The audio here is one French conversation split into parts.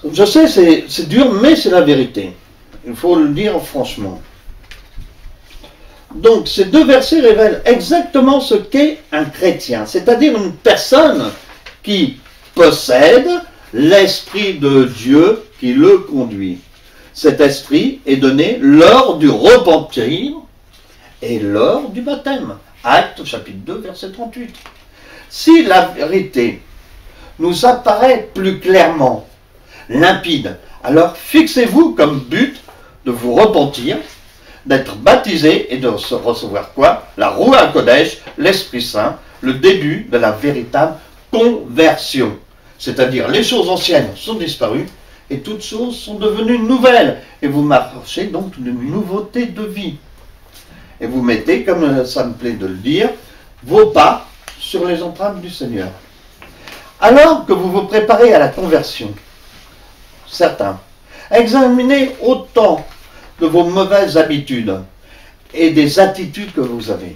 Je sais, c'est dur, mais c'est la vérité. Il faut le dire franchement. Donc, ces deux versets révèlent exactement ce qu'est un chrétien, c'est-à-dire une personne qui possède l'Esprit de Dieu qui le conduit. Cet esprit est donné lors du repentir et lors du baptême. Actes chapitre 2, verset 38. Si la vérité nous apparaît plus clairement, limpide, alors fixez-vous comme but de vous repentir, d'être baptisé et de recevoir quoi? La Roua Kodesh, l'Esprit Saint, le début de la véritable conversion. C'est-à-dire les choses anciennes sont disparues et toutes choses sont devenues nouvelles. Et vous marchez donc d'une nouveauté de vie. Et vous mettez, comme ça me plaît de le dire, vos pas sur les empreintes du Seigneur. Alors que vous vous préparez à la conversion, certains, examinez autant de vos mauvaises habitudes et des attitudes que vous avez.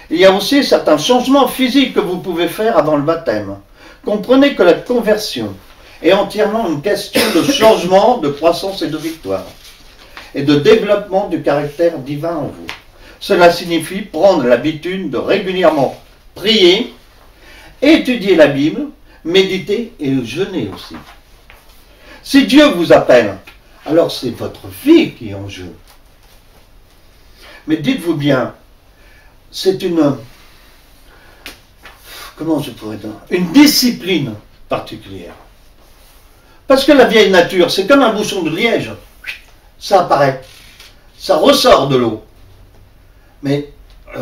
Il y a aussi certains changements physiques que vous pouvez faire avant le baptême. Comprenez que la conversion est entièrement une question de changement, de croissance et de victoire, et de développement du caractère divin en vous. Cela signifie prendre l'habitude de régulièrement prier, étudier la Bible, méditer et jeûner aussi. Si Dieu vous appelle, alors c'est votre vie qui est en jeu. Mais dites-vous bien, c'est une, comment je pourrais dire, une discipline particulière. Parce que la vieille nature, c'est comme un bouchon de liège. Ça apparaît, ça ressort de l'eau. Mais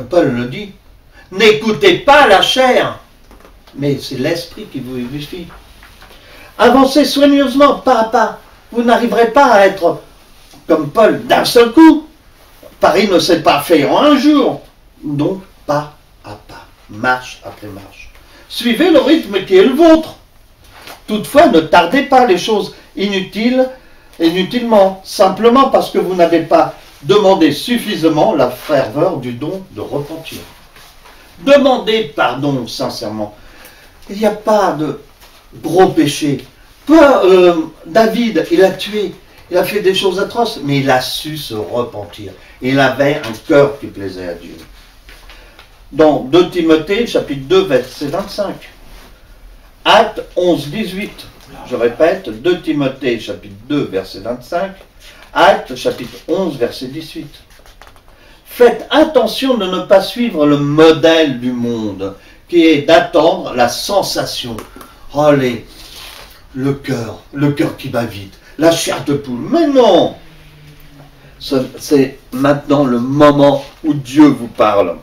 Paul le dit, n'écoutez pas la chair, mais c'est l'esprit qui vous vivifie. Avancez soigneusement, pas à pas. Vous n'arriverez pas à être comme Paul d'un seul coup. Paris ne s'est pas fait en un jour. Donc, pas à pas, marche après marche. Suivez le rythme qui est le vôtre. Toutefois, ne tardez pas les choses inutilement, simplement parce que vous n'avez pas demandé suffisamment la ferveur du don de repentir. Demandez pardon sincèrement. Il n'y a pas de gros péché. David, il a tué, il a fait des choses atroces, mais il a su se repentir. Il avait un cœur qui plaisait à Dieu. Dans 2 Timothée, chapitre 2, verset 25. Actes 11, 18. Je répète, 2 Timothée, chapitre 2, verset 25. Actes, chapitre 11, verset 18. Faites attention de ne pas suivre le modèle du monde, qui est d'attendre la sensation. Oh, le cœur qui bat vite, la chair de poule. Mais non! C'est maintenant le moment où Dieu vous parle.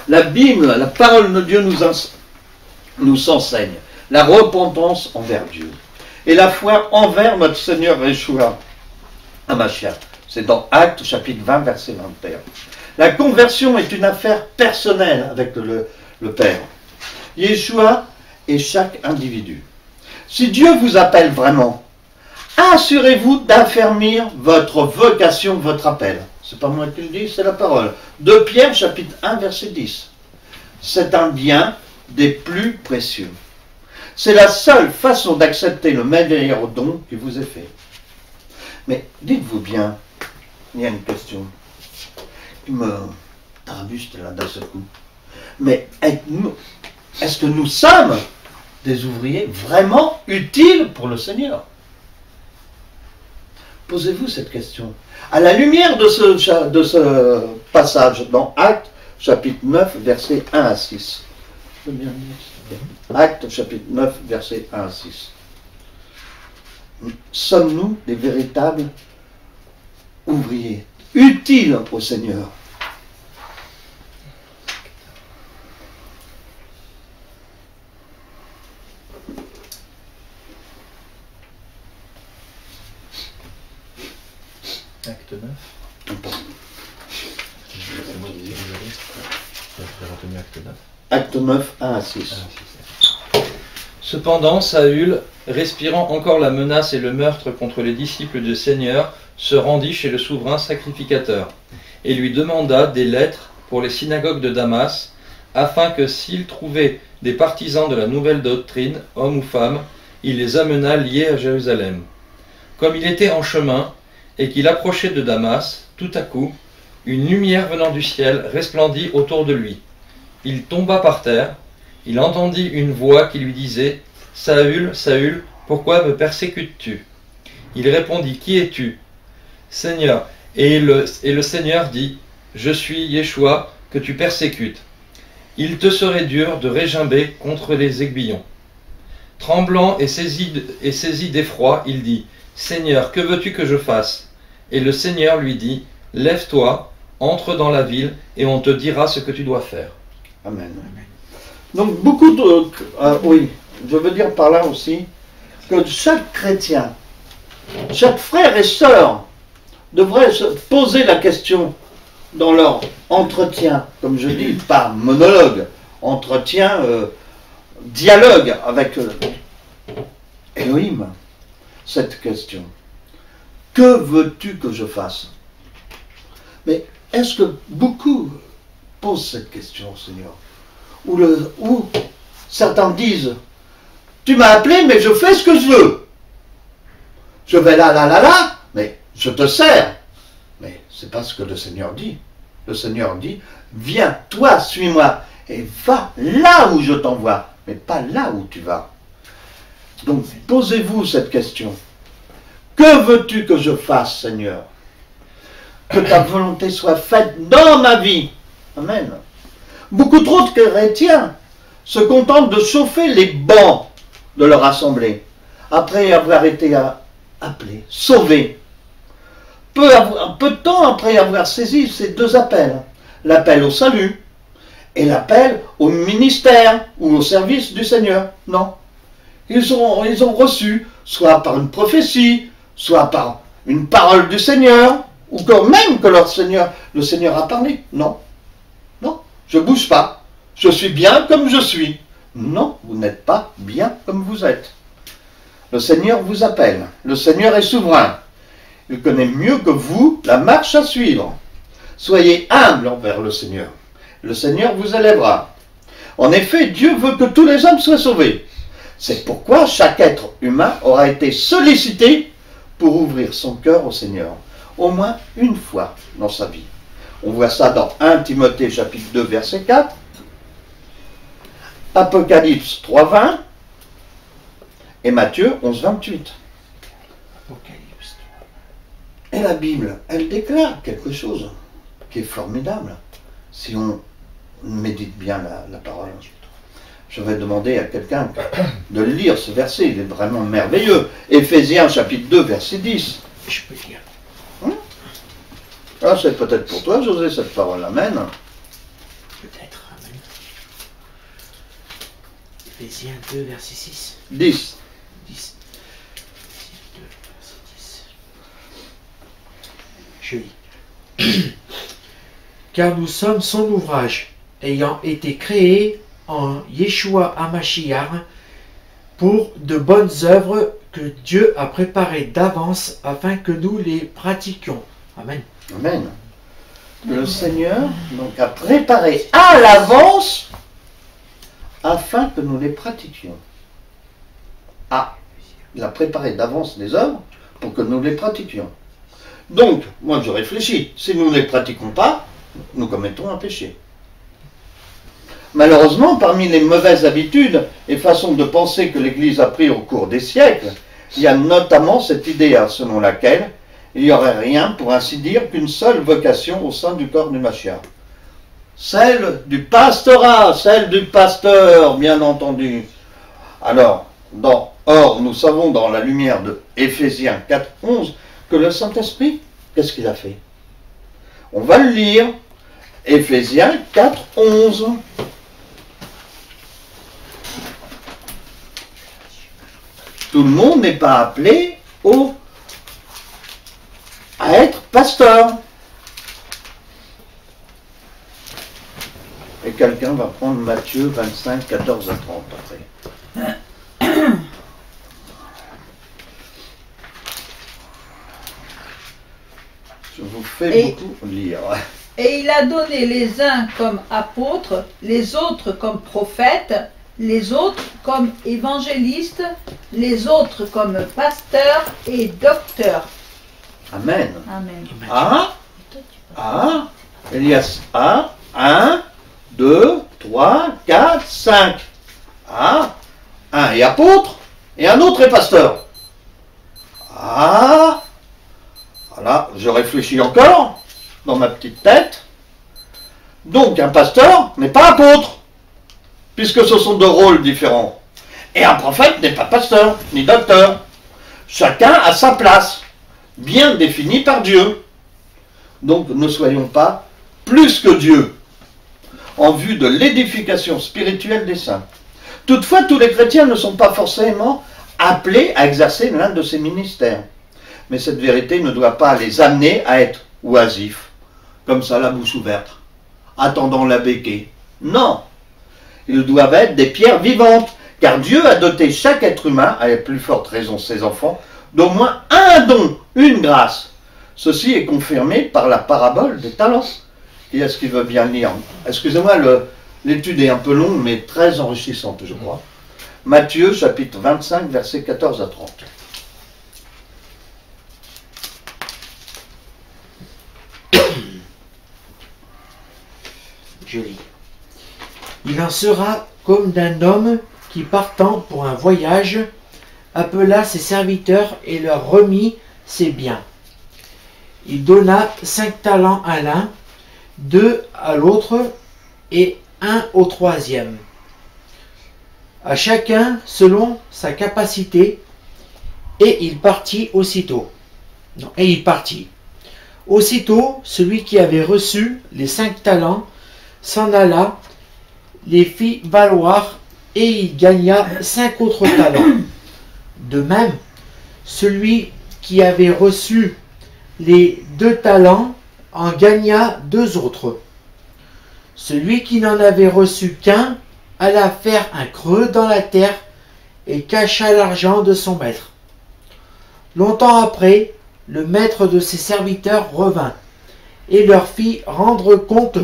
La Bible, la parole de Dieu nous enseigne la repentance envers Dieu et la foi envers notre Seigneur Yeshua HaMashiach. C'est dans Actes chapitre 20, verset 21. La conversion est une affaire personnelle avec le Père. Yeshua et chaque individu. Si Dieu vous appelle vraiment, assurez-vous d'affermir votre vocation, votre appel. C'est pas moi qui le dis, c'est la parole. 2 Pierre, chapitre 1, verset 10. C'est un bien des plus précieux. C'est la seule façon d'accepter le meilleur don qui vous est fait. Mais dites-vous bien, il y a une question qui me tarabuste là d'un seul coup. Mais est-ce que nous sommes des ouvriers vraiment utiles pour le Seigneur? Posez-vous cette question. À la lumière de ce passage dans Actes, chapitre 9, versets 1 à 6. Actes, chapitre 9, versets 1 à 6. Sommes-nous des véritables ouvriers, utiles au Seigneur? Acte 9. Acte 9, 1 à 6. Cependant, Saül, respirant encore la menace et le meurtre contre les disciples du Seigneur, se rendit chez le souverain sacrificateur et lui demanda des lettres pour les synagogues de Damas, afin que s'il trouvait des partisans de la nouvelle doctrine, hommes ou femmes, il les amena liés à Jérusalem. Comme il était en chemin, et qu'il approchait de Damas, tout à coup, une lumière venant du ciel resplendit autour de lui. Il tomba par terre, il entendit une voix qui lui disait « Saül, Saül, pourquoi me persécutes-tu » Il répondit « Qui es-tu » Seigneur. Et le Seigneur dit « Je suis Yeshua que tu persécutes. Il te serait dur de régimber contre les aiguillons. » Tremblant et saisi d'effroi, il dit « Seigneur, que veux-tu que je fasse » Et le Seigneur lui dit « Lève-toi, entre dans la ville, et on te dira ce que tu dois faire. » Amen. Donc beaucoup de... oui, je veux dire par là aussi que chaque chrétien, chaque frère et sœur devrait se poser la question dans leur entretien, comme je dis, pas monologue, entretien, dialogue avec Elohim, cette question. Que veux-tu que je fasse? Mais est-ce que beaucoup posent cette question au Seigneur? Ou certains disent, tu m'as appelé, mais je fais ce que je veux. Je vais là, mais je te sers. Mais c'est pas ce que le Seigneur dit. Le Seigneur dit, viens, toi, suis-moi, et va là où je t'envoie, mais pas là où tu vas. Donc, posez-vous cette question. Que veux-tu que je fasse, Seigneur? Que ta volonté soit faite dans ma vie. Amen. Beaucoup trop de chrétiens se contentent de chauffer les bancs de leur assemblée, après avoir été appelés, sauvés. Peu de temps après avoir saisi ces deux appels, l'appel au salut et l'appel au ministère ou au service du Seigneur. Non. Ils ont reçu, soit par une prophétie, soit par une parole du Seigneur, ou quand même que le Seigneur a parlé. Non. Non, je ne bouge pas. Je suis bien comme je suis. Non, vous n'êtes pas bien comme vous êtes. Le Seigneur vous appelle. Le Seigneur est souverain. Il connaît mieux que vous la marche à suivre. Soyez humble envers le Seigneur. Le Seigneur vous élèvera. En effet, Dieu veut que tous les hommes soient sauvés. C'est pourquoi chaque être humain aura été sollicité pour ouvrir son cœur au Seigneur, au moins une fois dans sa vie. On voit ça dans 1 Timothée chapitre 2 verset 4, Apocalypse 3, 20 et Matthieu 11, 28. Et la Bible, elle déclare quelque chose qui est formidable, si on médite bien la parole. Je vais demander à quelqu'un de lire ce verset, il est vraiment merveilleux. Éphésiens chapitre 2 verset 10. Je peux lire. Ah, c'est peut-être pour toi, José, cette parole. Amen. Peut-être. Amen. Éphésiens 2 verset 6. 10. 10. 2 verset 10. Je lis. Car nous sommes son ouvrage, ayant été créés en Yeshua HaMashiach pour de bonnes œuvres que Dieu a préparées d'avance afin que nous les pratiquions. Amen. Amen. Le Seigneur donc a préparé à l'avance afin que nous les pratiquions. Ah, il a préparé d'avance les œuvres pour que nous les pratiquions. Donc, moi je réfléchis, si nous ne les pratiquons pas, nous commettons un péché. Malheureusement, parmi les mauvaises habitudes et façons de penser que l'Église a pris au cours des siècles, il y a notamment cette idée selon laquelle il n'y aurait rien, pour ainsi dire, qu'une seule vocation au sein du corps du Mashiach. Celle du pastorat, celle du pasteur, bien entendu. Alors, or, nous savons dans la lumière de Éphésiens 4, 11, que le Saint-Esprit, qu'est-ce qu'il a fait? On va le lire. Éphésiens 4, 11. Tout le monde n'est pas appelé à être pasteur. Et quelqu'un va prendre Matthieu 25, 14 à 30 après. Je vous fais beaucoup lire. Et il a donné les uns comme apôtres, les autres comme prophètes, les autres comme évangélistes, les autres comme pasteurs et docteurs. Amen. Amen. Elias A. 1, 2, 3, 4, 5. Un est apôtre et un autre est pasteur. Voilà, je réfléchis encore dans ma petite tête. Donc un pasteur n'est pas apôtre, puisque ce sont deux rôles différents. Et un prophète n'est pas pasteur, ni docteur. Chacun a sa place, bien définie par Dieu. Donc ne soyons pas plus que Dieu, en vue de l'édification spirituelle des saints. Toutefois, tous les chrétiens ne sont pas forcément appelés à exercer l'un de ces ministères. Mais cette vérité ne doit pas les amener à être oisifs, comme ça la bouche ouverte, attendant la béquille. Non, ils doivent être des pierres vivantes, car Dieu a doté chaque être humain, à plus forte raison ses enfants, d'au moins un don, une grâce. Ceci est confirmé par la parabole des talents. Qui est-ce qui veut bien lire? Excusez-moi, l'étude est un peu longue, mais très enrichissante, je crois. Matthieu, chapitre 25, versets 14 à 30. Je lis. Il en sera comme d'un homme qui, partant pour un voyage, appela ses serviteurs et leur remit ses biens. Il donna 5 talents à l'un, 2 à l'autre et 1 au troisième. À chacun selon sa capacité, et il partit aussitôt. Aussitôt, celui qui avait reçu les 5 talents s'en alla, les fit valoir, et il gagna 5 autres talents. De même, celui qui avait reçu les 2 talents en gagna 2 autres. Celui qui n'en avait reçu qu'un alla faire un creux dans la terre et cacha l'argent de son maître. Longtemps après, le maître de ses serviteurs revint et leur fit rendre compte.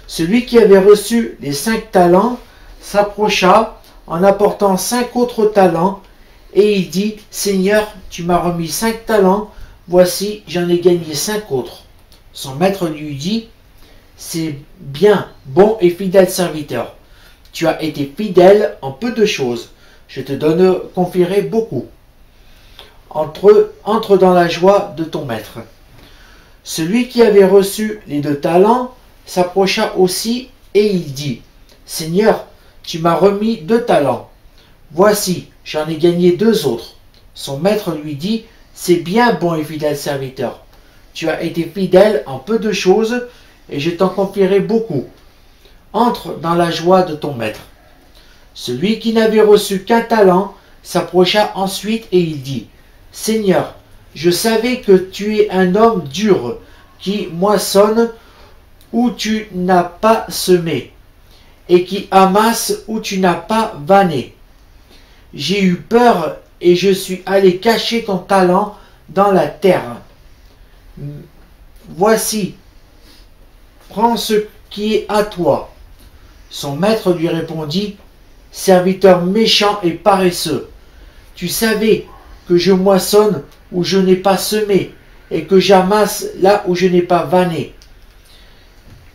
Celui qui avait reçu les 5 talents s'approcha en apportant 5 autres talents, et il dit: Seigneur, tu m'as remis 5 talents, voici, j'en ai gagné 5 autres. Son maître lui dit: C'est bien, bon et fidèle serviteur. Tu as été fidèle en peu de choses, je te confierai beaucoup. Entre dans la joie de ton maître. Celui qui avait reçu les 2 talents s'approcha aussi, et il dit: Seigneur, tu m'as remis 2 talents. Voici, j'en ai gagné 2 autres. Son maître lui dit: C'est bien, bon et fidèle serviteur. Tu as été fidèle en peu de choses, et je t'en confierai beaucoup. Entre dans la joie de ton maître. Celui qui n'avait reçu qu'un talent s'approcha ensuite, et il dit: Seigneur, je savais que tu es un homme dur, qui moissonne où tu n'as pas semé, et qui amasse où tu n'as pas vanné. J'ai eu peur, et je suis allé cacher ton talent dans la terre. Voici, prends ce qui est à toi. Son maître lui répondit: Serviteur méchant et paresseux, tu savais que je moissonne où je n'ai pas semé, et que j'amasse là où je n'ai pas vanné.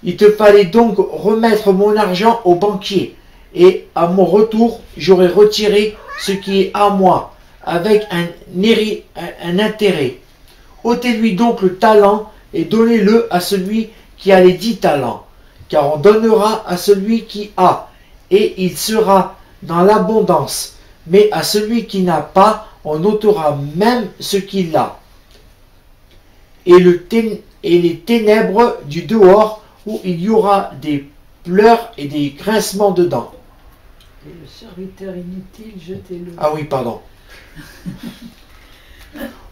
Il te fallait donc remettre mon argent au banquier, et à mon retour, j'aurais retiré ce qui est à moi, avec un intérêt. Ôtez-lui donc le talent, et donnez-le à celui qui a les 10 talents, car on donnera à celui qui a, et il sera dans l'abondance, mais à celui qui n'a pas, on ôtera même ce qu'il a. Et les ténèbres du dehors, où il y aura des pleurs et des grincements de dents. Et le serviteur inutile, jetez-le. Ah oui, pardon.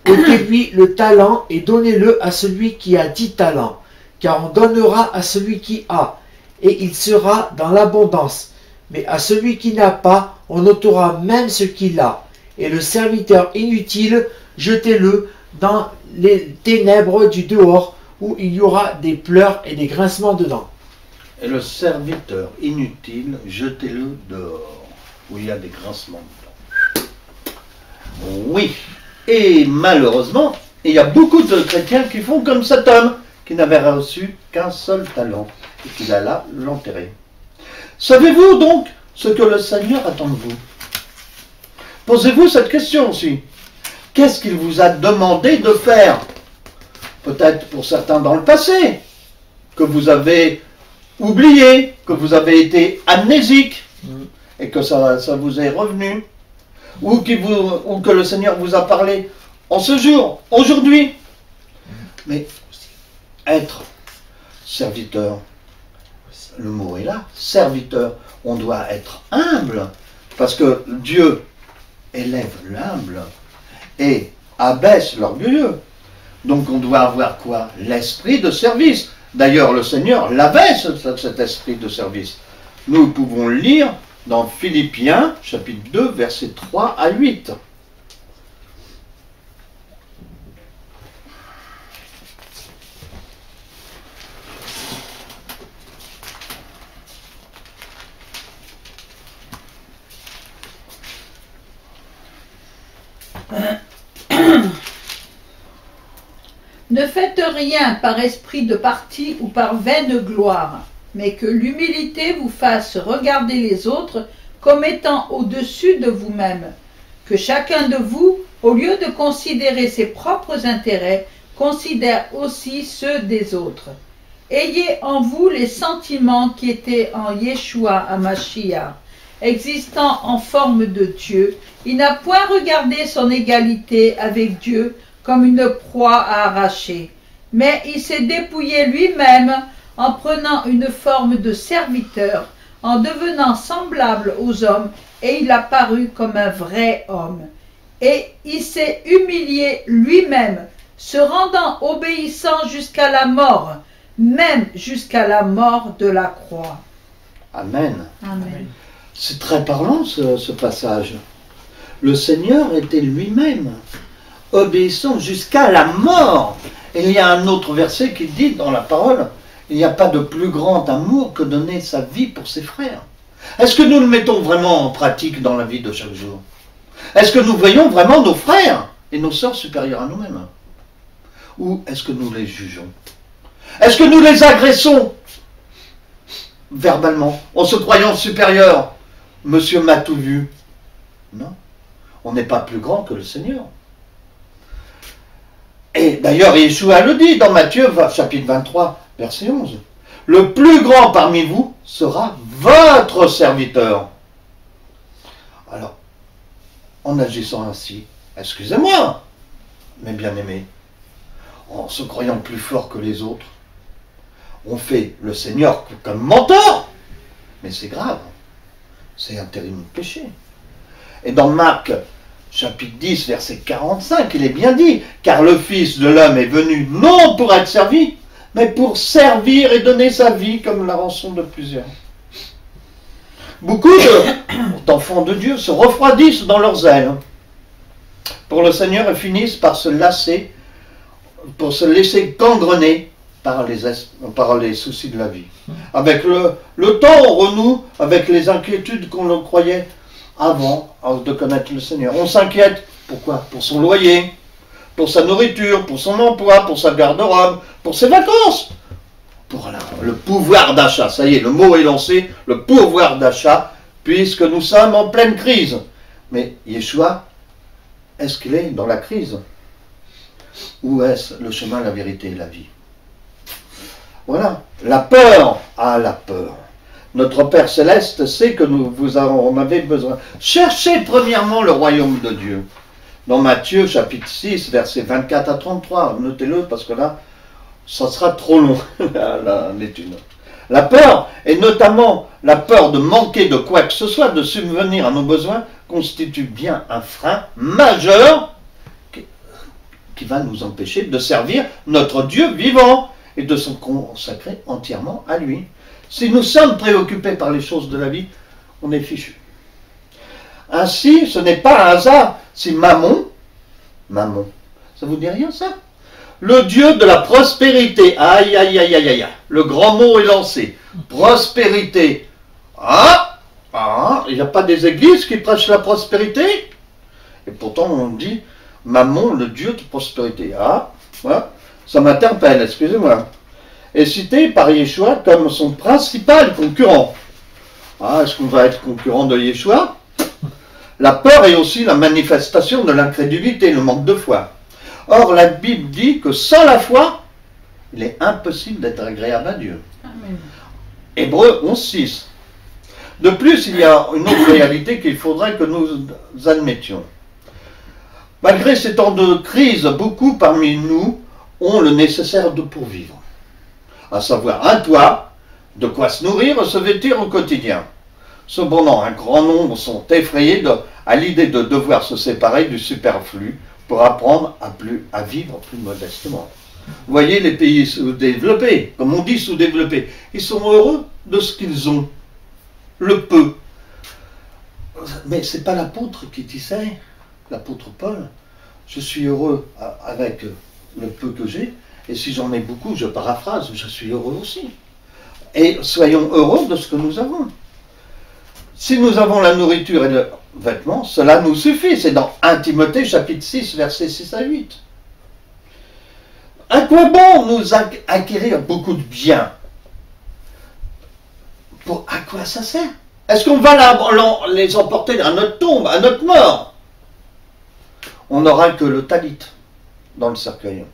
Ôtez-lui le talent et donnez-le à celui qui a 10 talents, car on donnera à celui qui a, et il sera dans l'abondance. Mais à celui qui n'a pas, on ôtera même ce qu'il a. Et le serviteur inutile, jetez-le dans les ténèbres du dehors, où il y aura des pleurs et des grincements de dents. Et le serviteur inutile, jetez-le dehors. où il y a des grincements de dents. Oui, et malheureusement, il y a beaucoup de chrétiens qui font comme cet homme, qui n'avait reçu qu'un seul talent, et qu'il alla l'enterrer. Savez-vous donc ce que le Seigneur attend de vous? Posez-vous cette question aussi. Qu'est-ce qu'il vous a demandé de faire? Peut-être pour certains dans le passé, que vous avez oublié, que vous avez été amnésique, et que ça vous est revenu, ou que le Seigneur vous a parlé en ce jour, aujourd'hui. Mais être serviteur, le mot est là, serviteur, on doit être humble, parce que Dieu élève l'humble et abaisse l'orgueilleux. Donc on doit avoir quoi? L'esprit de service. D'ailleurs, le Seigneur l'avait, cet esprit de service. Nous pouvons le lire dans Philippiens, chapitre 2, versets 3 à 8. Ne faites rien par esprit de parti ou par vaine gloire, mais que l'humilité vous fasse regarder les autres comme étant au-dessus de vous-même. Que chacun de vous, au lieu de considérer ses propres intérêts, considère aussi ceux des autres. Ayez en vous les sentiments qui étaient en Yeshua HaMashiach. Existant en forme de Dieu, il n'a point regardé son égalité avec Dieu comme une proie à arracher, mais il s'est dépouillé lui-même en prenant une forme de serviteur, en devenant semblable aux hommes, et il a paru comme un vrai homme. Et il s'est humilié lui-même, se rendant obéissant jusqu'à la mort, même jusqu'à la mort de la croix. Amen. Amen. C'est très parlant ce passage. Le Seigneur était lui-même obéissant jusqu'à la mort. Et il y a un autre verset qui dit dans la parole, il n'y a pas de plus grand amour que donner sa vie pour ses frères. Est-ce que nous le mettons vraiment en pratique dans la vie de chaque jour? Est-ce que nous voyons vraiment nos frères et nos sœurs supérieurs à nous-mêmes? Ou est-ce que nous les jugeons? Est-ce que nous les agressons verbalement, en se croyant supérieurs? Monsieur m'a tout vu. Non, on n'est pas plus grand que le Seigneur. Et d'ailleurs, Yeshua le dit dans Matthieu, chapitre 23, verset 11. Le plus grand parmi vous sera votre serviteur. Alors, en agissant ainsi, excusez-moi, mes bien-aimés, en se croyant plus fort que les autres, on fait le Seigneur comme mentor. Mais c'est grave. C'est un terrible péché. Et dans Marc, chapitre 10, verset 45, il est bien dit, car le Fils de l'homme est venu non pour être servi, mais pour servir et donner sa vie comme la rançon de plusieurs. Beaucoup d'enfants de Dieu se refroidissent dans leur zèle pour le Seigneur et finissent par se lasser, pour se laisser gangrener par les soucis de la vie. Avec le temps, on renoue avec les inquiétudes qu'on le croyait avant de connaître le Seigneur. On s'inquiète, pourquoi? Pour son loyer, pour sa nourriture, pour son emploi, pour sa garde-robe, pour ses vacances, pour le pouvoir d'achat. Ça y est, le mot est lancé, le pouvoir d'achat, puisque nous sommes en pleine crise. Mais Yeshua, est-ce qu'il est dans la crise? Ou est-ce le chemin, la vérité et la vie? Voilà, la peur, la peur. Notre Père Céleste sait que on avait besoin. Cherchez premièrement le royaume de Dieu. Dans Matthieu chapitre 6, versets 24 à 33, notez-le parce que là, ça sera trop long, l'étude. La peur, et notamment la peur de manquer de quoi que ce soit, de subvenir à nos besoins, constitue bien un frein majeur qui va nous empêcher de servir notre Dieu vivant et de se consacrer entièrement à lui. Si nous sommes préoccupés par les choses de la vie, on est fichu. Ainsi, ce n'est pas un hasard si Mammon, ça vous dit rien ça? Le Dieu de la prospérité, aïe, le grand mot est lancé, prospérité, Ah, il n'y a pas des églises qui prêchent la prospérité? Et pourtant on dit Mammon, le dieu de prospérité. Ah, voilà, ça m'interpelle, excusez-moi. Est cité par Yeshua comme son principal concurrent. Ah, est-ce qu'on va être concurrent de Yeshua? La peur est aussi la manifestation de l'incrédulité, le manque de foi. Or, la Bible dit que sans la foi, il est impossible d'être agréable à Dieu. Amen. Hébreux 11.6. De plus, il y a une autre réalité qu'il faudrait que nous admettions. Malgré ces temps de crise, beaucoup parmi nous ont le nécessaire pour vivre. À savoir un toit, de quoi se nourrir, se vêtir au quotidien. Cependant, un grand nombre sont effrayés à l'idée de devoir se séparer du superflu pour apprendre à vivre plus modestement. Vous voyez, les pays sous-développés, comme on dit sous-développés, ils sont heureux de ce qu'ils ont, le peu. Mais ce n'est pas l'apôtre qui disait, l'apôtre Paul, je suis heureux avec le peu que j'ai, et si j'en ai beaucoup, je paraphrase, je suis heureux aussi. Et soyons heureux de ce que nous avons. Si nous avons la nourriture et le vêtement, cela nous suffit. C'est dans 1 Timothée chapitre 6, versets 6 à 8. À quoi bon nous acquérir beaucoup de biens? À quoi ça sert? Est-ce qu'on va les emporter à notre tombe, à notre mort? On n'aura que le talit dans le cercueil.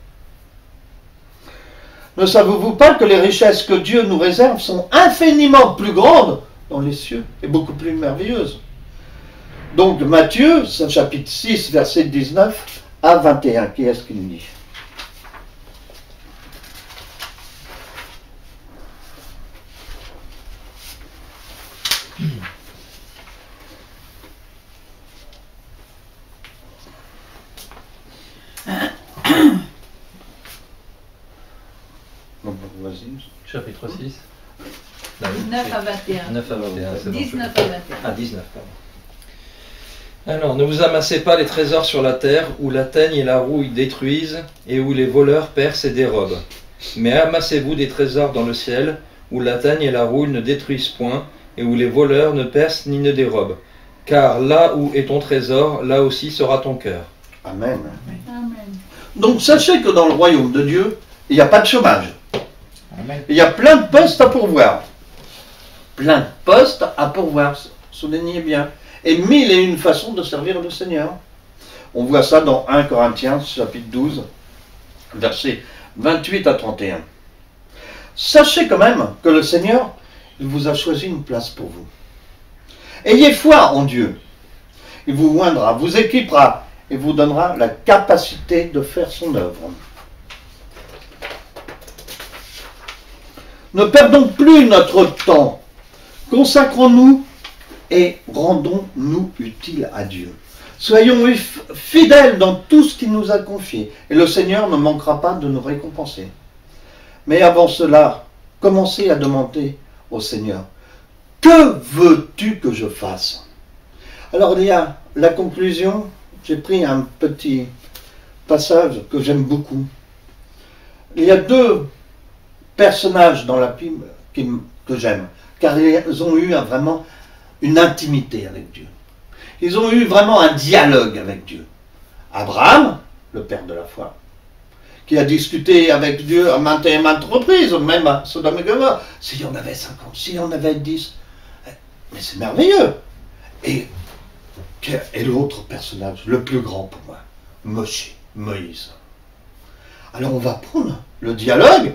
Ne savez-vous pas que les richesses que Dieu nous réserve sont infiniment plus grandes dans les cieux et beaucoup plus merveilleuses? Donc Matthieu, chapitre 6, verset 19 à 21, qui est-ce qu'il dit? Chapitre 6. 9 à 21. 9 à 21, c'est bon. 19 à 21. Ah, 19, pardon. Alors, ne vous amassez pas les trésors sur la terre, où la teigne et la rouille détruisent, et où les voleurs percent et dérobent. Mais amassez-vous des trésors dans le ciel, où la teigne et la rouille ne détruisent point, et où les voleurs ne percent ni ne dérobent. Car là où est ton trésor, là aussi sera ton cœur. Amen. Amen. Donc sachez que dans le royaume de Dieu, il n'y a pas de chômage. Amen. Il y a plein de postes à pourvoir. Plein de postes à pourvoir, soulignez bien. Et 1001 façons de servir le Seigneur. On voit ça dans 1 Corinthiens, chapitre 12, versets 28 à 31. Sachez quand même que le Seigneur, il vous a choisi une place pour vous. Ayez foi en Dieu. Il vous oindra, vous équipera et vous donnera la capacité de faire son œuvre. Ne perdons plus notre temps. Consacrons-nous et rendons-nous utiles à Dieu. Soyons fidèles dans tout ce qu'il nous a confié, et le Seigneur ne manquera pas de nous récompenser. Mais avant cela, commencez à demander au Seigneur, que veux-tu que je fasse? Alors il y a la conclusion, j'ai pris un petit passage que j'aime beaucoup. Il y a deux personnages dans la Bible que j'aime, car ils ont eu vraiment une intimité avec Dieu. Ils ont eu vraiment un dialogue avec Dieu. Abraham, le père de la foi, qui a discuté avec Dieu à maintes et maintes reprises, même à Sodome et Gomorrhe. S'il y en avait 50, s'il y en avait 10, mais c'est merveilleux. Et l'autre personnage, le plus grand pour moi, Moïse. Alors on va prendre le dialogue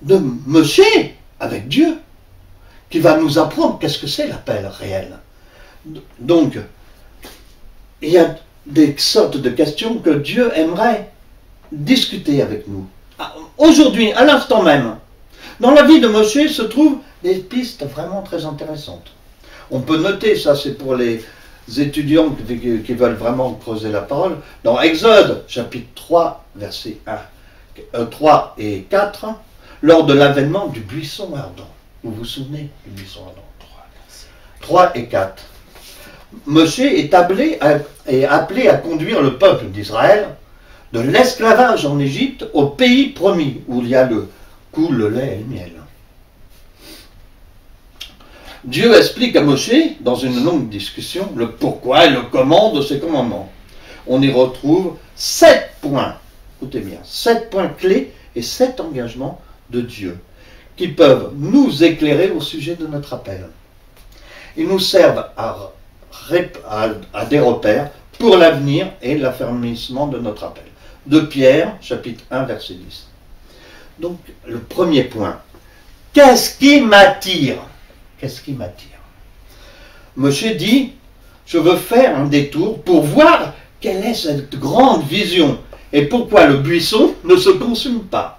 de Moshe avec Dieu, qui va nous apprendre qu'est-ce que c'est l'appel réel. Donc, il y a des sortes de questions que Dieu aimerait discuter avec nous. Aujourd'hui, à l'instant même, dans la vie de Moshe se trouvent des pistes vraiment très intéressantes. On peut noter, ça c'est pour les étudiants qui veulent vraiment creuser la parole, dans Exode, chapitre 3, versets 3 et 4, lors de l'avènement du buisson ardent. Vous vous souvenez du buisson ardent? 3 et 4. Moshe est appelé à conduire le peuple d'Israël de l'esclavage en Égypte au pays promis, où il y a coule le lait et le miel. Dieu explique à Moshe, dans une longue discussion, le pourquoi et le comment de ses commandements. On y retrouve 7 points, écoutez bien, 7 points clés et 7 engagements de Dieu qui peuvent nous éclairer au sujet de notre appel. Ils nous servent à des repères pour l'avenir et l'affermissement de notre appel. De Pierre, chapitre 1, verset 10. Donc, le premier point. Qu'est-ce qui m'attire? Qu'est-ce qui m'attire? Moshe dit, je veux faire un détour pour voir quelle est cette grande vision et pourquoi le buisson ne se consume pas.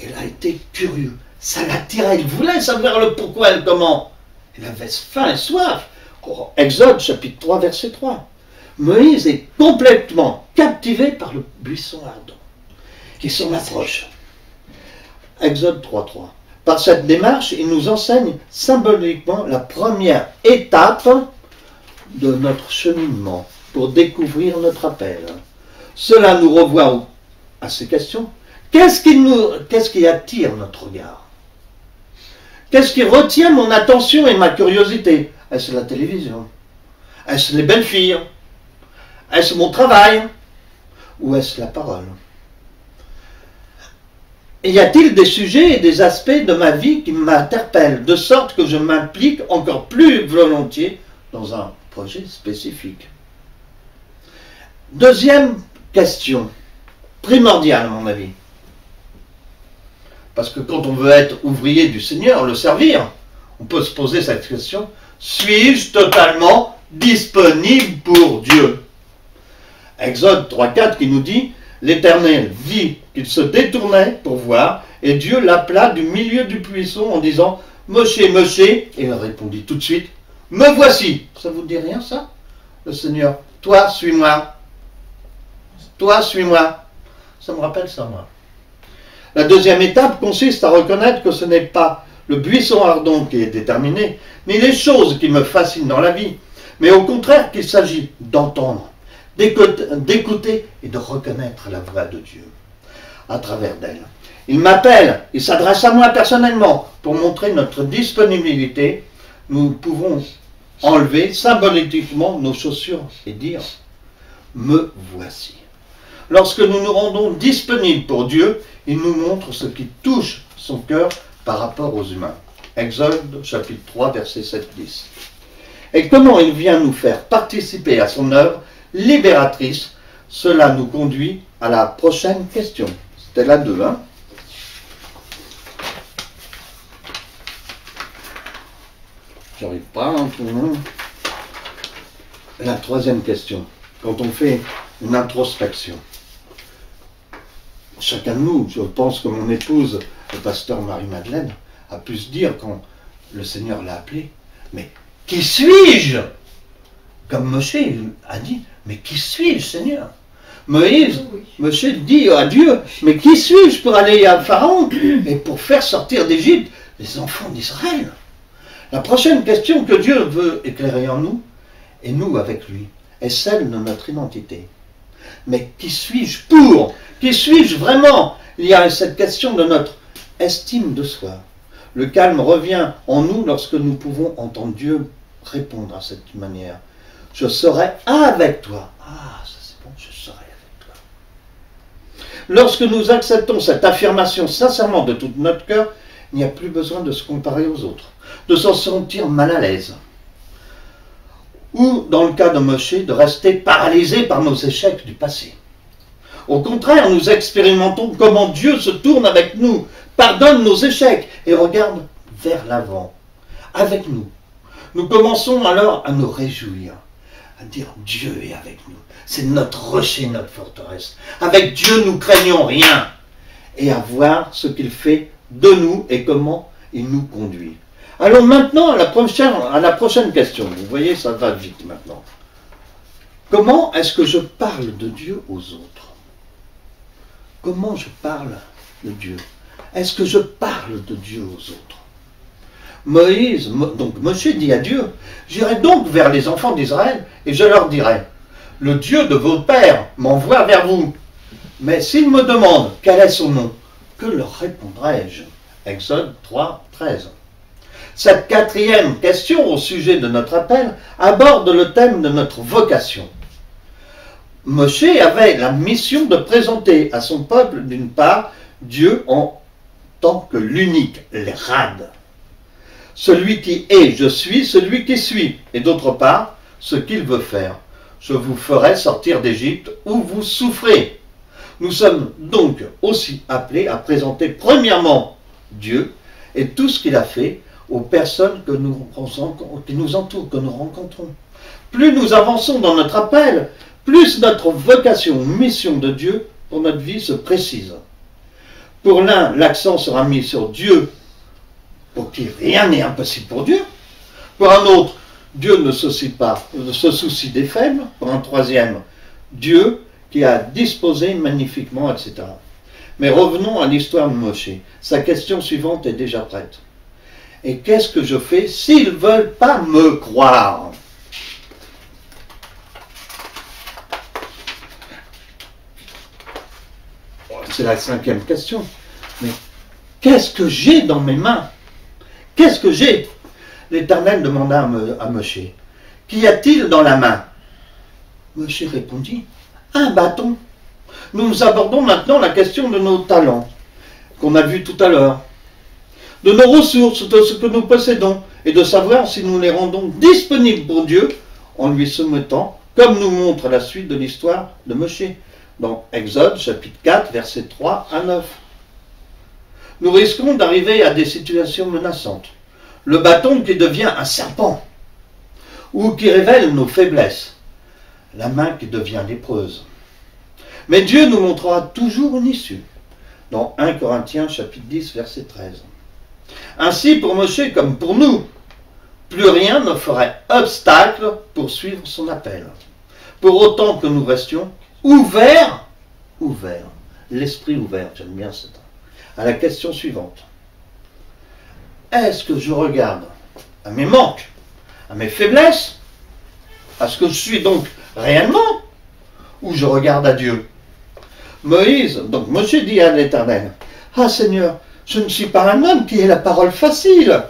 Il a été curieux, ça l'attirait, il voulait savoir le pourquoi et le comment. Il avait faim et soif. Exode chapitre 3, verset 3. Moïse est complètement captivé par le buisson ardent qui s'en approche. Exode 3.3. Par cette démarche, il nous enseigne symboliquement la première étape de notre cheminement pour découvrir notre appel. Cela nous revoit à ces questions. Qu'est-ce qui attire notre regard? Qu'est-ce qui retient mon attention et ma curiosité? Est-ce la télévision? Est-ce les belles filles? Est-ce mon travail? Ou est-ce la parole? Y a-t-il des sujets et des aspects de ma vie qui m'interpellent, de sorte que je m'implique encore plus volontiers dans un projet spécifique? Deuxième question, primordiale à mon avis. Parce que quand on veut être ouvrier du Seigneur, le servir, on peut se poser cette question, suis-je totalement disponible pour Dieu? Exode 3.4 qui nous dit, l'Éternel vit qu'il se détournait pour voir, et Dieu l'appela du milieu du buisson en disant, Moshe, Moshe, et il répondit tout de suite, me voici. Ça vous dit rien ça? Le Seigneur, toi suis-moi. Toi suis-moi. Ça me rappelle ça moi. La deuxième étape consiste à reconnaître que ce n'est pas le buisson ardent qui est déterminé, ni les choses qui me fascinent dans la vie, mais au contraire qu'il s'agit d'entendre, d'écouter et de reconnaître la voix de Dieu à travers d'elle. Il m'appelle, il s'adresse à moi personnellement pour montrer notre disponibilité. Nous pouvons enlever symboliquement nos chaussures et dire « me voici ». Lorsque nous nous rendons disponibles pour Dieu, il nous montre ce qui touche son cœur par rapport aux humains. Exode chapitre 3, verset 7-10. Et comment il vient nous faire participer à son œuvre libératrice, cela nous conduit à la prochaine question. C'était la 2, hein? J'arrive pas, hein, tout le monde. La troisième question. Quand on fait une introspection, chacun de nous, je pense que mon épouse, le pasteur Marie-Madeleine, a pu se dire quand le Seigneur l'a appelé, mais qui suis-je? Comme Moshe a dit, mais qui suis-je, Seigneur? Moïse, Moshe dit à Dieu, mais qui suis-je pour aller à Pharaon et pour faire sortir d'Égypte les enfants d'Israël? La prochaine question que Dieu veut éclairer en nous, et nous avec lui, est celle de notre identité. Mais qui suis-je pour? Qui suis-je vraiment? Il y a cette question de notre estime de soi. Le calme revient en nous lorsque nous pouvons entendre Dieu répondre à cette manière. Je serai avec toi. Ah, ça c'est bon, je serai avec toi. Lorsque nous acceptons cette affirmation sincèrement de tout notre cœur, il n'y a plus besoin de se comparer aux autres, de s'en sentir mal à l'aise. Ou, dans le cas de Moshe, de rester paralysé par nos échecs du passé. Au contraire, nous expérimentons comment Dieu se tourne avec nous, pardonne nos échecs et regarde vers l'avant, avec nous. Nous commençons alors à nous réjouir, à dire Dieu est avec nous. C'est notre rocher, notre forteresse. Avec Dieu, nous craignons rien. Et à voir ce qu'il fait de nous et comment il nous conduit. Allons maintenant à la prochaine question. Vous voyez, ça va vite maintenant. Comment est-ce que je parle de Dieu aux autres? Comment je parle de Dieu? Est-ce que je parle de Dieu aux autres? Moshe dit à Dieu, j'irai donc vers les enfants d'Israël et je leur dirai, le Dieu de vos pères m'envoie vers vous. Mais s'ils me demandent quel est son nom, que leur répondrai-je? Exode 3, 13. Cette quatrième question au sujet de notre appel aborde le thème de notre vocation. Moshe avait la mission de présenter à son peuple, d'une part, Dieu en tant que l'unique, l'Echad. Celui qui est, je suis, celui qui suis, et d'autre part, ce qu'il veut faire. Je vous ferai sortir d'Égypte où vous souffrez. Nous sommes donc aussi appelés à présenter premièrement Dieu et tout ce qu'il a fait aux personnes qui nous entourent, que nous rencontrons. Plus nous avançons dans notre appel, plus notre vocation, mission de Dieu pour notre vie se précise. Pour l'un, l'accent sera mis sur Dieu, pour qui rien n'est impossible pour Dieu. Pour un autre, Dieu ne se soucie des faibles. Pour un troisième, Dieu qui a disposé magnifiquement, etc. Mais revenons à l'histoire de Moshe. Sa question suivante est déjà prête. Et qu'est-ce que je fais s'ils ne veulent pas me croire? C'est la cinquième question. Mais qu'est-ce que j'ai dans mes mains? Qu'est-ce que j'ai? L'Éternel demanda à Moshe. Qu'y a-t-il dans la main? Moshe répondit. Un bâton. Nous abordons maintenant la question de nos talents, qu'on a vu tout à l'heure, de nos ressources, de ce que nous possédons, et de savoir si nous les rendons disponibles pour Dieu en lui soumettant, comme nous montre la suite de l'histoire de Moshe, dans Exode, chapitre 4, versets 3 à 9. Nous risquons d'arriver à des situations menaçantes. Le bâton qui devient un serpent, ou qui révèle nos faiblesses, la main qui devient lépreuse. Mais Dieu nous montrera toujours une issue, dans 1 Corinthiens chapitre 10, verset 13. Ainsi, pour Moshe comme pour nous, plus rien ne ferait obstacle pour suivre son appel. Pour autant que nous restions ouverts, l'esprit ouvert, j'aime bien ça, à la question suivante. Est-ce que je regarde à mes manques, à mes faiblesses, à ce que je suis donc réellement, ou je regarde à Dieu? Donc Moshe dit à l'Éternel, ah Seigneur, je ne suis pas un homme qui ait la parole facile,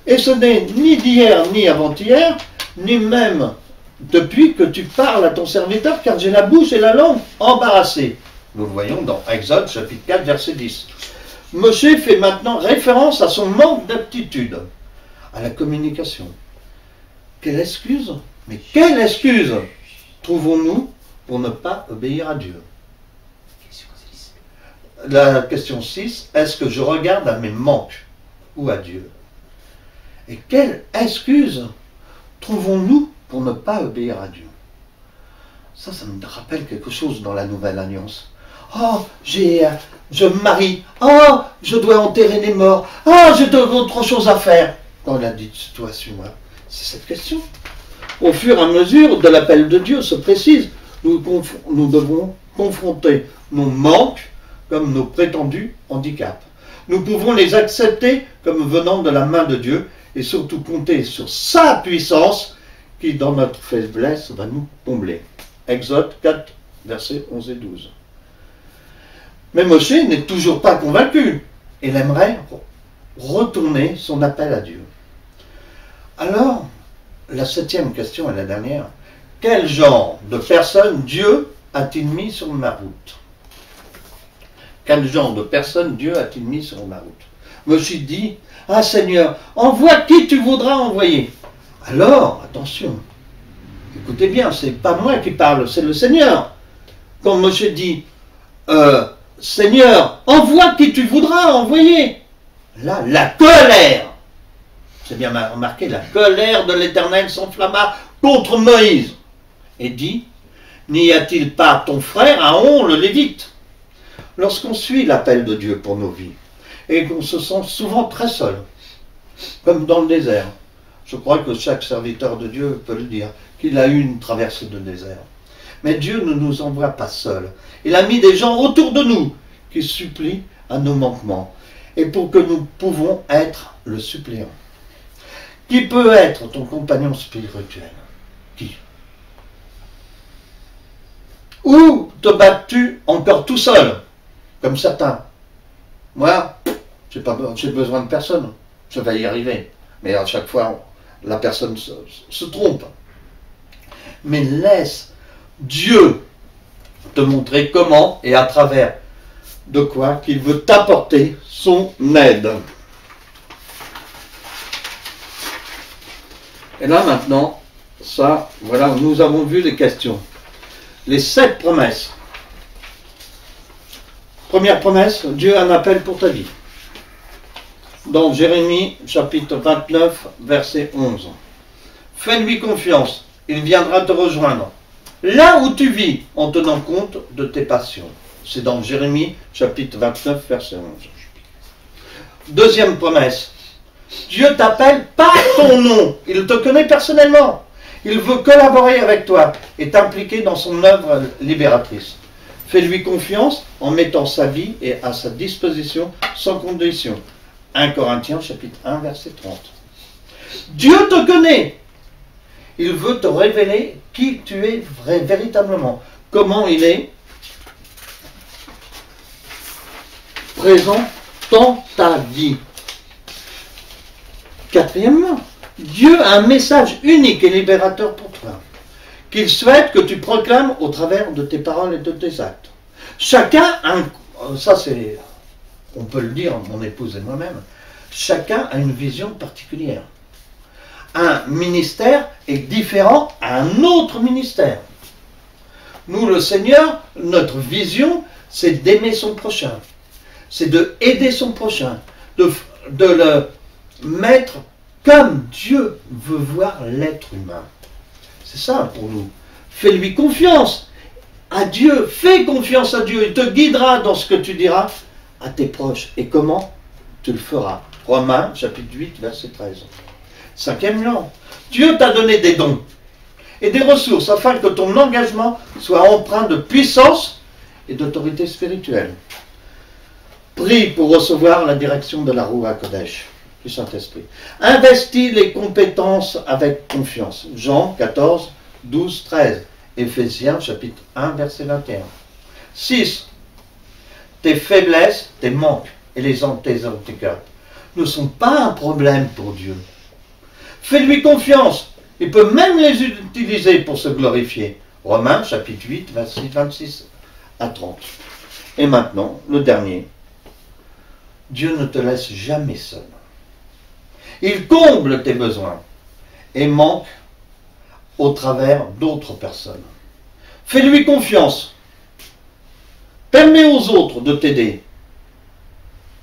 et ce n'est ni d'hier ni avant-hier, ni même depuis que tu parles à ton serviteur, car j'ai la bouche et la langue embarrassées. Nous le voyons dans Exode chapitre 4 verset 10. Moshe fait maintenant référence à son manque d'aptitude à la communication. Quelle excuse? Mais quelle excuse trouvons-nous pour ne pas obéir à Dieu? La question 6, est-ce que je regarde à mes manques ou à Dieu? Et quelle excuse trouvons-nous pour ne pas obéir à Dieu? Ça me rappelle quelque chose dans la Nouvelle Alliance. Oh, je me marie. Oh, je dois enterrer les morts. Oh, j'ai d'autres choses à faire. Dans la dite situation, c'est cette question. Au fur et à mesure de l'appel de Dieu se précise, nous devons confronter nos manques comme nos prétendus handicaps. Nous pouvons les accepter comme venant de la main de Dieu et surtout compter sur sa puissance qui, dans notre faiblesse, va nous combler. Exode 4, versets 11 et 12. Mais Moshe n'est toujours pas convaincu. Il aimerait retourner son appel à Dieu. Alors, la septième question est la dernière. Quel genre de personne Dieu a-t-il mis sur ma route? Quel genre de personne Dieu a-t-il mis sur ma route? Moshe dit, ah Seigneur, envoie qui tu voudras envoyer. Alors, attention, écoutez bien, c'est pas moi qui parle, c'est le Seigneur. Quand Moshe dit, Seigneur, envoie qui tu voudras envoyer. Là, la colère, c'est bien remarqué, la colère de l'Éternel s'enflamma contre Moïse et dit, n'y a-t-il pas ton frère Aaron le Lévite? Lorsqu'on suit l'appel de Dieu pour nos vies et qu'on se sent souvent très seul, comme dans le désert, je crois que chaque serviteur de Dieu peut le dire, qu'il a eu une traversée de désert. Mais Dieu ne nous envoie pas seuls. Il a mis des gens autour de nous qui supplient à nos manquements et pour que nous pouvons être le suppléant. Qui peut être ton compagnon spirituel? Qui? Ou te bats-tu encore tout seul, comme certains? Moi, j'ai besoin de personne, je vais y arriver. Mais à chaque fois, la personne se trompe. Mais laisse Dieu te montrer comment et à travers de quoi qu'il veut t'apporter son aide. Et là maintenant, ça, voilà, nous avons vu les questions. Les 7 promesses. Première promesse, Dieu a un appel pour ta vie. Dans Jérémie, chapitre 29, verset 11. Fais-lui confiance, il viendra te rejoindre. Là où tu vis, en tenant compte de tes passions. C'est dans Jérémie, chapitre 29, verset 11. Deuxième promesse. Dieu t'appelle par ton nom. Il te connaît personnellement. Il veut collaborer avec toi et t'impliquer dans son œuvre libératrice. Fais-lui confiance en mettant sa vie et à sa disposition sans condition. 1 Corinthiens, chapitre 1, verset 30. Dieu te connaît. Il veut te révéler qui tu es véritablement. Comment il est présent dans ta vie. Quatrièmement, Dieu a un message unique et libérateur pour toi, qu'il souhaite que tu proclames au travers de tes paroles et de tes actes. Chacun a ça c'est, on peut le dire, mon épouse et moi-même, chacun a une vision particulière. Un ministère est différent à un autre ministère. Nous, le Seigneur, notre vision, c'est d'aimer son prochain. C'est de aider son prochain, de le mettre comme Dieu veut voir l'être humain. C'est ça pour nous. Fais-lui confiance à Dieu, fais confiance à Dieu, il te guidera dans ce que tu diras à tes proches. Et comment tu le feras? Romains, chapitre 8, verset 13. Cinquième plan, Dieu t'a donné des dons et des ressources afin que ton engagement soit empreint de puissance et d'autorité spirituelle. Prie pour recevoir la direction de la Roua Kodesh, du Saint-Esprit. Investis les compétences avec confiance. Jean 14, 12, 13. Éphésiens, chapitre 1, verset 21. 6. Tes faiblesses, tes manques et tes handicaps ne sont pas un problème pour Dieu. Fais-lui confiance. Il peut même les utiliser pour se glorifier. Romains, chapitre 8, verset 26 à 30. Et maintenant, le dernier. Dieu ne te laisse jamais seul. Il comble tes besoins et manque au travers d'autres personnes. Fais-lui confiance. Permets aux autres de t'aider.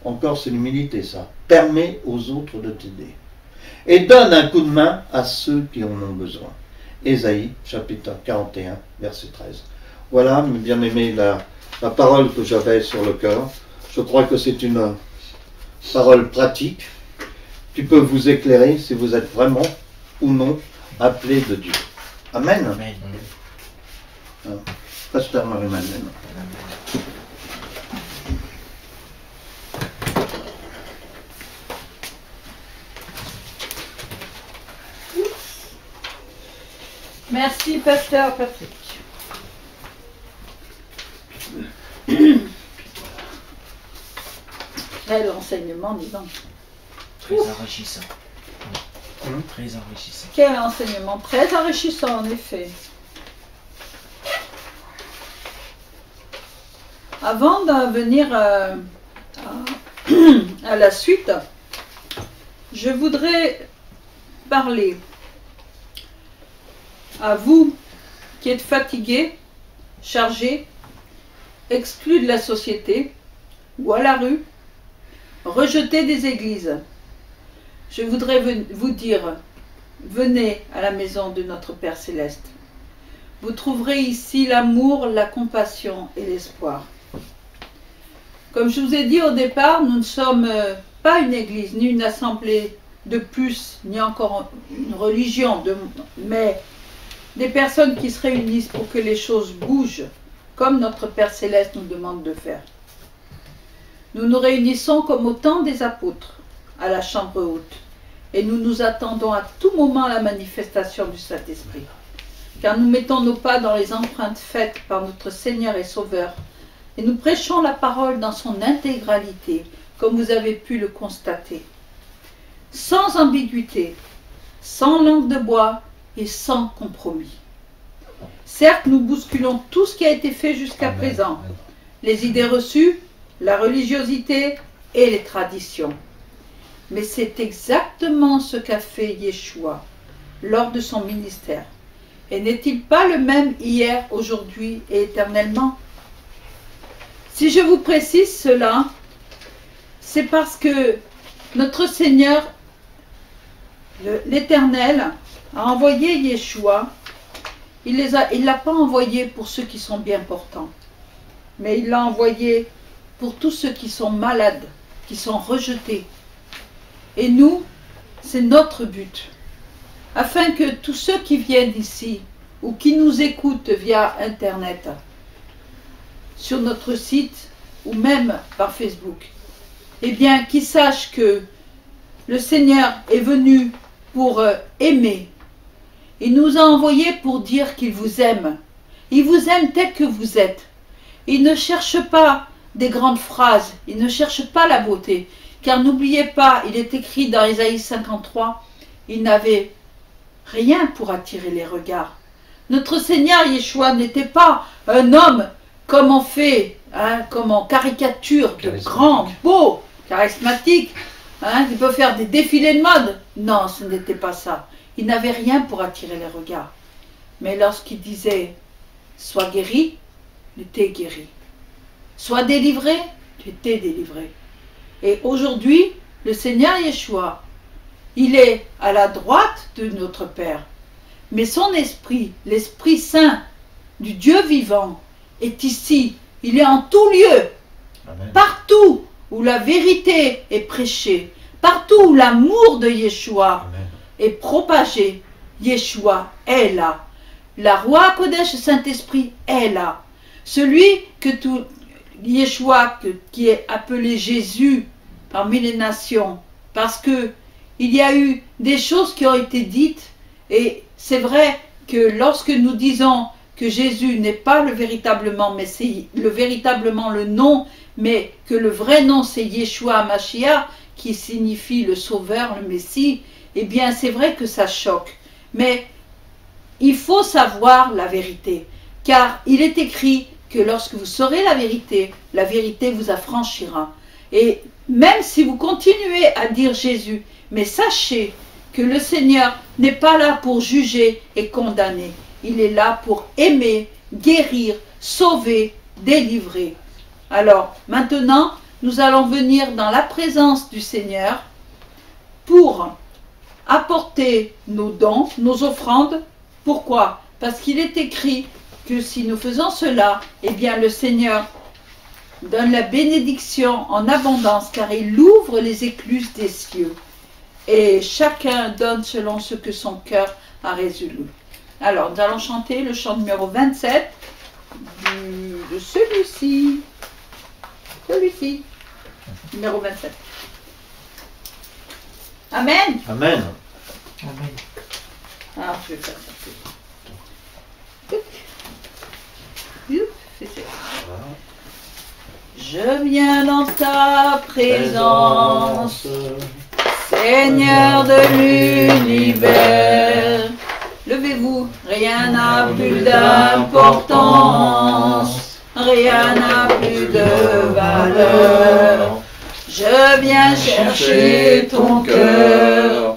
Encore, c'est l'humilité, ça. Permets aux autres de t'aider. Et donne un coup de main à ceux qui en ont besoin. Ésaïe, chapitre 41, verset 13. Voilà, mes bien-aimés, la parole que j'avais sur le cœur. Je crois que c'est une parole pratique qui peut vous éclairer si vous êtes vraiment ou non appelé de Dieu. Amen. Amen. Pasteur Marie-Madeleine. Merci, Pasteur Patrick. Quel enseignement, dis donc. Très enrichissant. Très enrichissant. Quel enseignement très enrichissant, en effet. Avant d'en venir à la suite, je voudrais parler à vous qui êtes fatigués, chargés, exclus de la société ou à la rue, rejetés des églises. Je voudrais vous dire, venez à la maison de notre Père Céleste. Vous trouverez ici l'amour, la compassion et l'espoir. Comme je vous ai dit au départ, nous ne sommes pas une église, ni une assemblée de plus, ni encore une religion, mais des personnes qui se réunissent pour que les choses bougent, comme notre Père Céleste nous demande de faire. Nous nous réunissons comme au temps des apôtres, à la chambre haute, et nous nous attendons à tout moment à la manifestation du Saint-Esprit, car nous mettons nos pas dans les empreintes faites par notre Seigneur et Sauveur, et nous prêchons la parole dans son intégralité, comme vous avez pu le constater. sans ambiguïté, sans langue de bois et sans compromis. Certes, nous bousculons tout ce qui a été fait jusqu'à présent, les idées reçues, la religiosité et les traditions. Mais c'est exactement ce qu'a fait Yeshua lors de son ministère. Et n'est-il pas le même hier, aujourd'hui et éternellement? Si je vous précise cela, c'est parce que notre Seigneur, l'Éternel, a envoyé Yeshua. Il ne l'a pas envoyé pour ceux qui sont bien portants, mais il l'a envoyé pour tous ceux qui sont malades, qui sont rejetés. Et nous, c'est notre but, afin que tous ceux qui viennent ici ou qui nous écoutent via Internet, sur notre site ou même par Facebook, eh bien, qu'ils sachent que le Seigneur est venu pour aimer. Il nous a envoyés pour dire qu'il vous aime. Il vous aime tel que vous êtes. Il ne cherche pas des grandes phrases, il ne cherche pas la beauté. Car n'oubliez pas, il est écrit dans Ésaïe 53, il n'avait rien pour attirer les regards. Notre Seigneur Yeshua n'était pas un homme comme on fait, comme en caricature, de grand, beau, charismatique, qui peut faire des défilés de mode. Non, ce n'était pas ça. Il n'avait rien pour attirer les regards. Mais lorsqu'il disait « Sois guéri », il était guéri. « Sois délivré », il était délivré. Et aujourd'hui, le Seigneur Yeshua, il est à la droite de notre Père. Mais son esprit, l'Esprit Saint du Dieu vivant, est ici. Il est en tout lieu. Amen. Partout où la vérité est prêchée, partout où l'amour de Yeshua est propagé, Yeshua est là. La Roi Kodesh, le Saint-Esprit, est là. Celui que tout Yeshua, qui est appelé Jésus parmi les nations, parce que il y a eu des choses qui ont été dites, et c'est vrai que lorsque nous disons que Jésus n'est pas véritablement, mais c'est véritablement le nom, mais que le vrai nom c'est Yeshua Mashiach, qui signifie le Sauveur, le Messie, eh bien c'est vrai que ça choque. Mais il faut savoir la vérité, car il est écrit que lorsque vous saurez la vérité vous affranchira. Et même si vous continuez à dire Jésus, mais sachez que le Seigneur n'est pas là pour juger et condamner. Il est là pour aimer, guérir, sauver, délivrer. Alors, maintenant, nous allons venir dans la présence du Seigneur pour apporter nos dons, nos offrandes. Pourquoi? Parce qu'il est écrit que si nous faisons cela, eh bien le Seigneur donne la bénédiction en abondance, car il ouvre les écluses des cieux. Et chacun donne selon ce que son cœur a résolu. Alors, nous allons chanter le chant numéro 27 de celui-ci. Celui-ci. Numéro 27. Amen. Amen. Amen. Alors, je vais faire ça. Je viens dans ta présence, Seigneur de l'univers. Levez-vous, rien n'a plus d'importance, rien n'a plus de valeur. Je viens chercher ton cœur,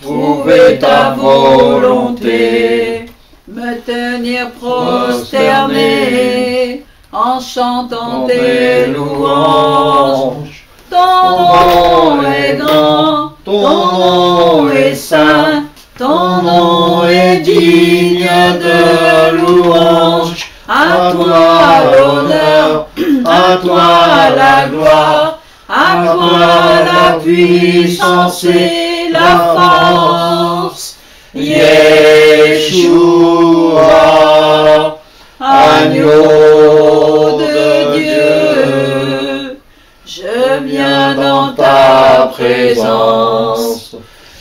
trouver ta volonté, me tenir prosterné en chantant tes louanges. Ton nom est grand, ton nom est saint, ton nom est digne de louange. À toi l'honneur, à toi la gloire, à toi la puissance et la force. Yeshua, agneau de Dieu, je viens dans ta présence,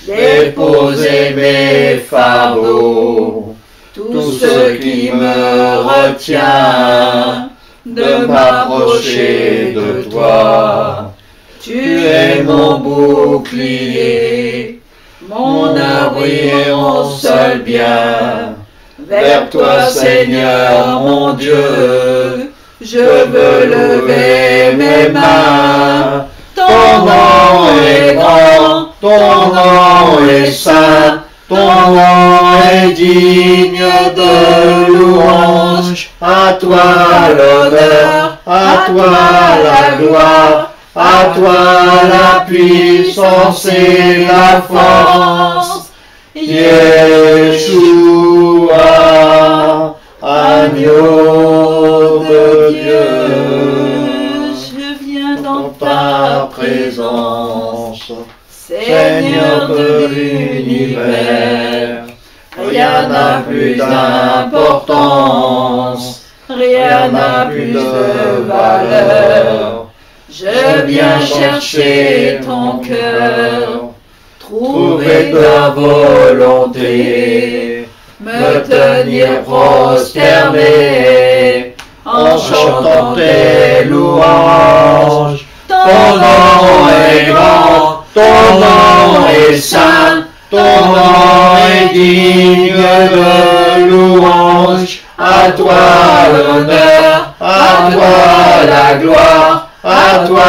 déposer mes fardeaux, tout ce qui me retient de m'approcher de toi. Tu es mon bouclier, mon abri et mon seul bien. Vers toi, Seigneur, mon Dieu, je veux lever mes mains. Ton nom est grand, ton nom est saint, ton nom est digne de louange. À toi l'honneur, à toi la gloire, à toi la puissance et la force. Yeshua, agneau de Dieu, je viens dans ta présence, Seigneur de l'univers. Rien n'a plus d'importance, rien n'a plus de valeur. Je viens chercher ton cœur, trouver ta volonté, me tenir prosterné en chantant tes louanges. Ton nom est grand, ton nom est saint, ton nom est digne de louange. À toi l'honneur, à toi la gloire, à toi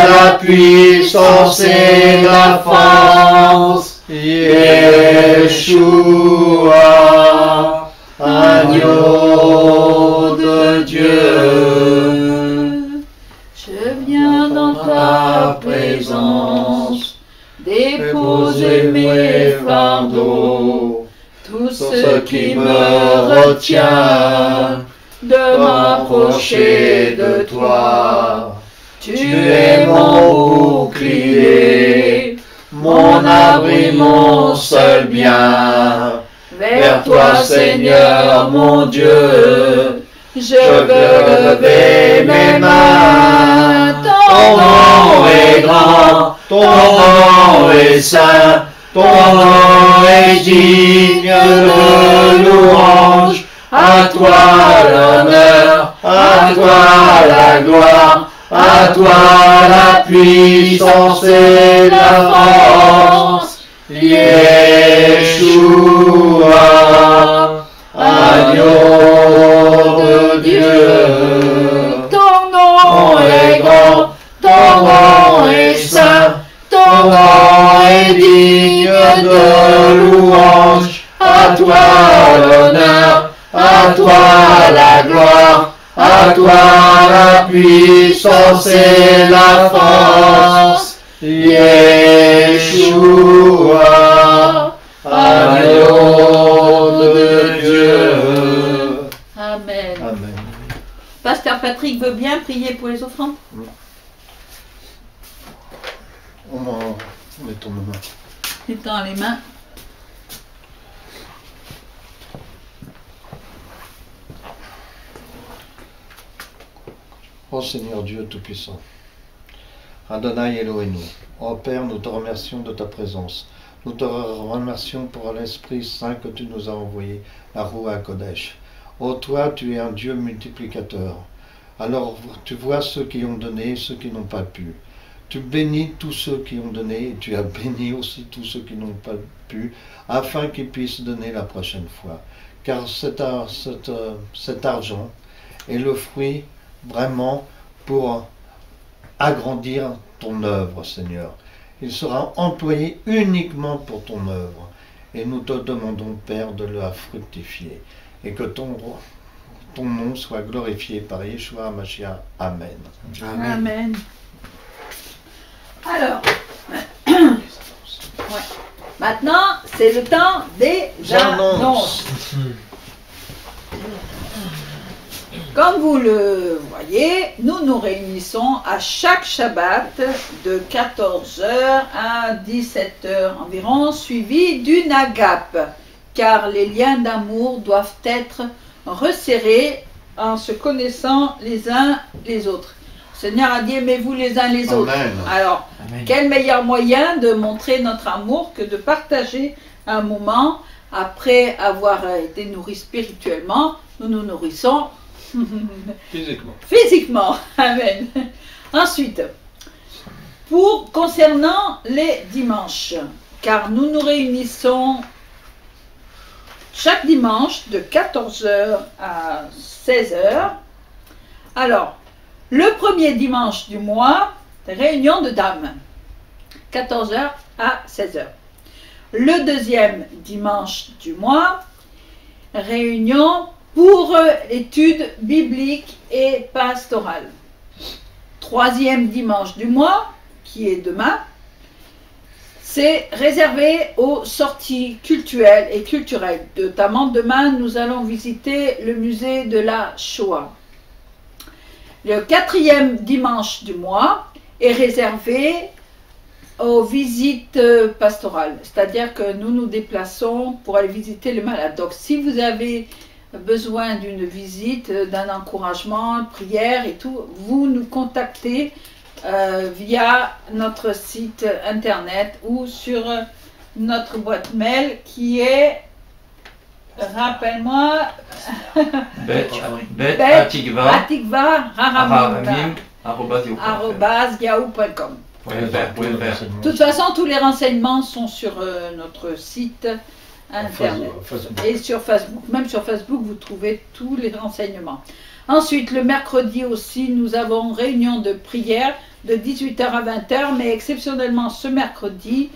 la puissance et la force. Yeshua, agneau de Dieu. Je viens dans ta présence, déposer mes fardeaux, tout ce qui me retient de m'approcher de toi. Tu es mon bouclier, mon abri, mon seul bien. Vers toi, Seigneur, mon Dieu, je veux lever mes mains. Ton nom est grand, ton nom est saint, ton nom est digne de louange. À toi l'honneur, à toi la gloire, à toi la puissance et la force. Yeshua, agneau de Dieu. Ton nom est grand, ton nom est saint, ton nom est digne de louange. À toi l'honneur, à toi la gloire, à toi la puissance et la force. Yeshua, agneau de Dieu. Amen. Amen. Pasteur Patrick veut bien prier pour les offrandes? Mettons nos mains. Étends les mains. Ô Seigneur Dieu Tout-Puissant, Adonai Elohenu, ô Père, nous te remercions de ta présence. Nous te remercions pour l'Esprit Saint que tu nous as envoyé, la Roua Kodesh. Ô toi, tu es un Dieu multiplicateur. Alors tu vois ceux qui ont donné et ceux qui n'ont pas pu. Tu bénis tous ceux qui ont donné et tu as béni aussi tous ceux qui n'ont pas pu, afin qu'ils puissent donner la prochaine fois. Car cet argent est le fruit vraiment pour agrandir ton œuvre, Seigneur. Il sera employé uniquement pour ton œuvre. Et nous te demandons, Père, de la fructifier. Et que ton nom soit glorifié par Yeshua Mashiach. Amen. Amen. Amen. Alors, ouais. Maintenant, c'est le temps des annonces. Comme vous le voyez, nous nous réunissons à chaque Shabbat de 14h à 17h environ, suivi d'une agape, car les liens d'amour doivent être resserrés en se connaissant les uns les autres. Le Seigneur a dit aimez-vous les uns les autres. Amen. Alors, Amen. quel meilleur moyen de montrer notre amour que de partager un moment après avoir été nourris spirituellement, nous nous nourrissons Physiquement. physiquement. Amen. Ensuite, Concernant les dimanches, car nous nous réunissons chaque dimanche de 14h à 16h. Alors, le premier dimanche du mois, réunion de dames, 14h à 16h. Le deuxième dimanche du mois, réunion pour études bibliques et pastorales. Troisième dimanche du mois, qui est demain, c'est réservé aux sorties culturelles et culturelles. Notamment demain, nous allons visiter le musée de la Shoah. Le quatrième dimanche du mois est réservé aux visites pastorales, c'est-à-dire que nous nous déplaçons pour aller visiter les malades. Donc si vous avez besoin d'une visite, d'un encouragement, de prière et tout, vous nous contactez via notre site internet ou sur notre boîte mail qui est, rappelle-moi, atikva@yahoo.com. De toute façon, tous les renseignements sont sur notre site internet et sur Facebook. Même sur Facebook, vous trouvez tous les renseignements. Ensuite, le mercredi aussi, nous avons réunion de prière de 18h à 20h, mais exceptionnellement ce mercredi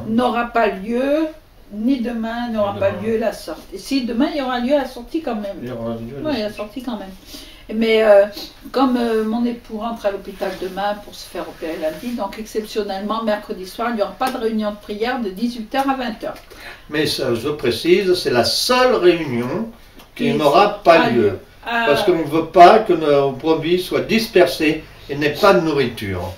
n'aura pas lieu, ni demain n'aura pas lieu la sortie. Si, demain il y aura lieu la sortie quand même. Il y aura lieu la sortie quand même. Mais comme mon époux rentre à l'hôpital demain pour se faire opérer lundi, donc exceptionnellement mercredi soir, il n'y aura pas de réunion de prière de 18h à 20h. Mais ça, je précise, c'est la seule réunion qui n'aura pas lieu. Parce qu'on ne veut pas que nos brebis soient dispersés et n'aient pas de nourriture.